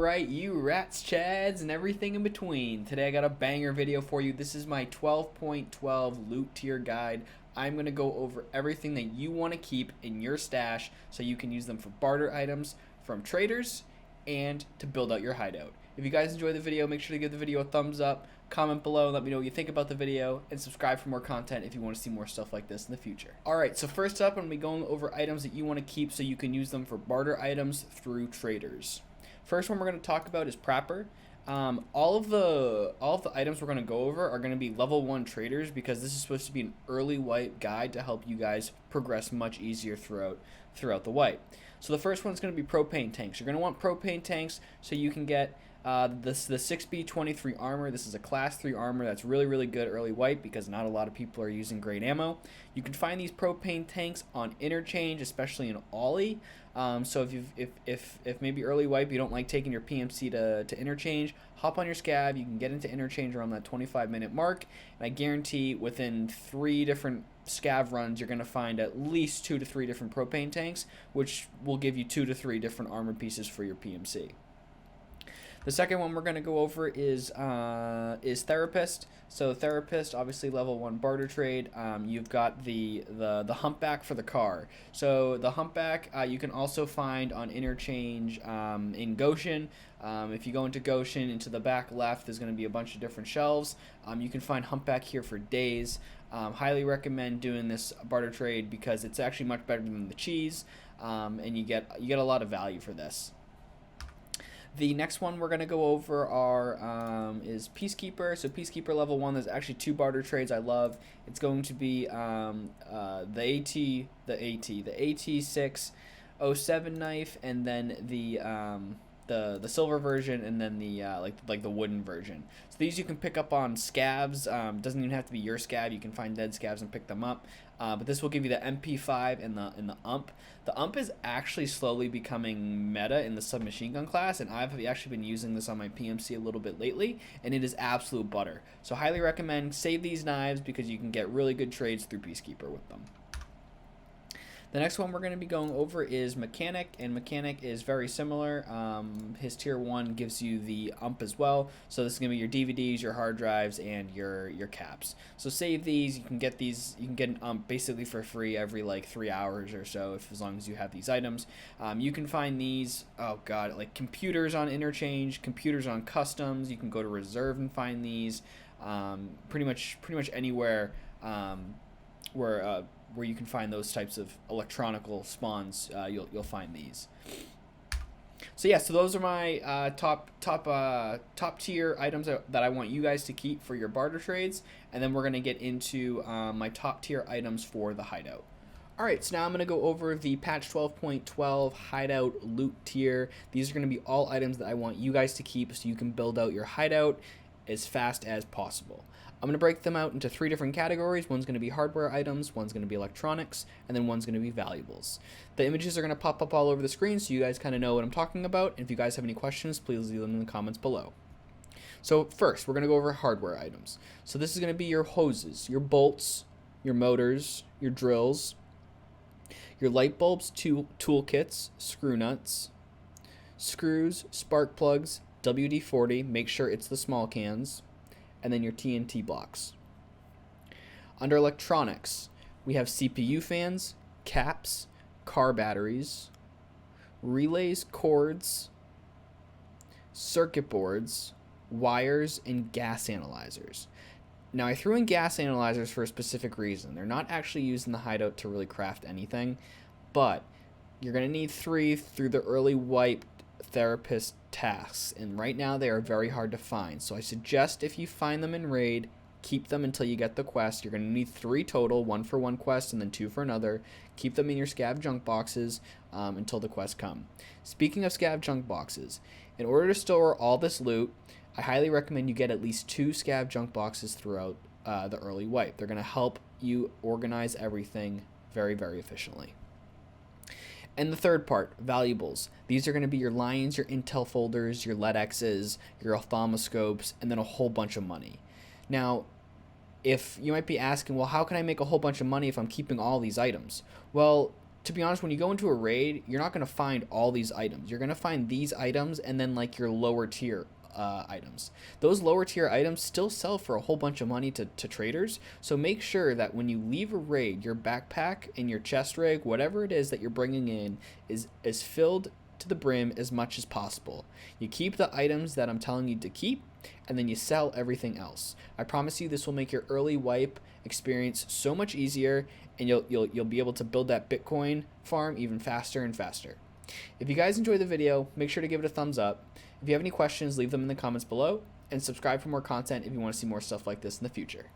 Alright, you rats, chads, and everything in between. Today I got a banger video for you. This is my 12.12 loot tier guide. I'm going to go over everything that you want to keep in your stash so you can use them for barter items from traders and to build out your hideout. If you guys enjoyed the video, make sure to give the video a thumbs up, comment below, let me know what you think about the video, and subscribe for more content if you want to see more stuff like this in the future. Alright, so first up, I'm going to be going over items that you want to keep so you can use them for barter items through traders. First one we're going to talk about is Prepper. All of the items we're going to go over are going to be level 1 traders because this is supposed to be an early wipe guide to help you guys progress much easier throughout the wipe. So the first one is going to be propane tanks. You're going to want propane tanks so you can get the 6B23 armor. This is a class 3 armor that's really good early wipe because not a lot of people are using great ammo. You can find these propane tanks on interchange, especially in Ollie. So if maybe early wipe you don't like taking your PMC to interchange, hop on your scav. You can get into interchange around that 25-minute mark, and I guarantee within 3 different scav runs you're going to find at least 2 to 3 different propane tanks, which will give you 2 to 3 different armor pieces for your PMC. The second one we're going to go over is Therapist. So Therapist, obviously level 1 barter trade. You've got the humpback for the car. So the humpback you can also find on interchange in Goshen. If you go into Goshen, into the back left, there's going to be a bunch of different shelves. You can find humpback here for days. Highly recommend doing this barter trade because it's actually much better than the cheese, and you get a lot of value for this. The next one we're going to go over is Peacekeeper. So Peacekeeper level 1, there's actually 2 barter trades I love. It's going to be the AT607 knife, and then the silver version, and then the like the wooden version. So these you can pick up on scavs. Doesn't even have to be your scav. You can find dead scavs and pick them up. But this will give you the MP5 and the ump. The ump is actually slowly becoming meta in the submachine gun class, and I've actually been using this on my PMC a little bit lately, and it is absolute butter. So highly recommend save these knives because you can get really good trades through Peacekeeper with them. The next one we're going to be going over is Mechanic, and Mechanic is very similar. His tier 1 gives you the ump as well. So this is going to be your DVDs, your hard drives, and your caps. So save these. You can get an ump basically for free every like 3 hours or so, as long as you have these items. You can find these, like computers on interchange, computers on customs. You can go to reserve and find these. Pretty much anywhere where you can find those types of electronical spawns, you'll find these. So yeah, so those are my top tier items that I want you guys to keep for your barter trades, and then we're gonna get into my top tier items for the hideout. Alright, so now I'm going to go over the patch 12.12 hideout loot tier. These are going to be all items that I want you guys to keep so you can build out your hideout as fast as possible. I'm going to break them out into 3 different categories. One's going to be hardware items, one's going to be electronics, and then one's going to be valuables. The images are going to pop up all over the screen so you guys kind of know what I'm talking about. And if you guys have any questions, please leave them in the comments below. So first, we're going to go over hardware items. So this is going to be your hoses, your bolts, your motors, your drills, your light bulbs, toolkits, screw nuts, screws, spark plugs, WD-40, make sure it's the small cans, and then your TNT blocks. Under electronics, we have CPU fans, caps, car batteries, relays, cords, circuit boards, wires, and gas analyzers. Now, I threw in gas analyzers for a specific reason. They're not actually used in the hideout to really craft anything, but you're going to need 3 through the early wipe therapist tasks, and right now they are very hard to find. So I suggest if you find them in raid, keep them until you get the quest. You're going to need 3 total, 1 for one quest and then 2 for another. Keep them in your scav junk boxes until the quests come. Speaking of scav junk boxes, in order to store all this loot, I highly recommend you get at least 2 scav junk boxes throughout the early wipe. They're going to help you organize everything very efficiently. And the third part, valuables. These are going to be your lines, your intel folders, your LEDXs, your ophthalmoscopes, and then a whole bunch of money. Now, if you might be asking, well, how can I make a whole bunch of money if I'm keeping all these items? Well, to be honest, when you go into a raid, you're not going to find all these items. You're going to find these items and then like your lower tier items. Those lower tier items still sell for a whole bunch of money to traders. So make sure that when you leave a raid, your backpack and your chest rig, whatever it is that you're bringing in, is filled to the brim as much as possible. You keep the items that I'm telling you to keep, and then you sell everything else. I promise you this will make your early wipe experience so much easier, and you'll be able to build that Bitcoin farm even faster and faster. If you guys enjoyed the video, make sure to give it a thumbs up. If you have any questions, leave them in the comments below, and subscribe for more content if you want to see more stuff like this in the future.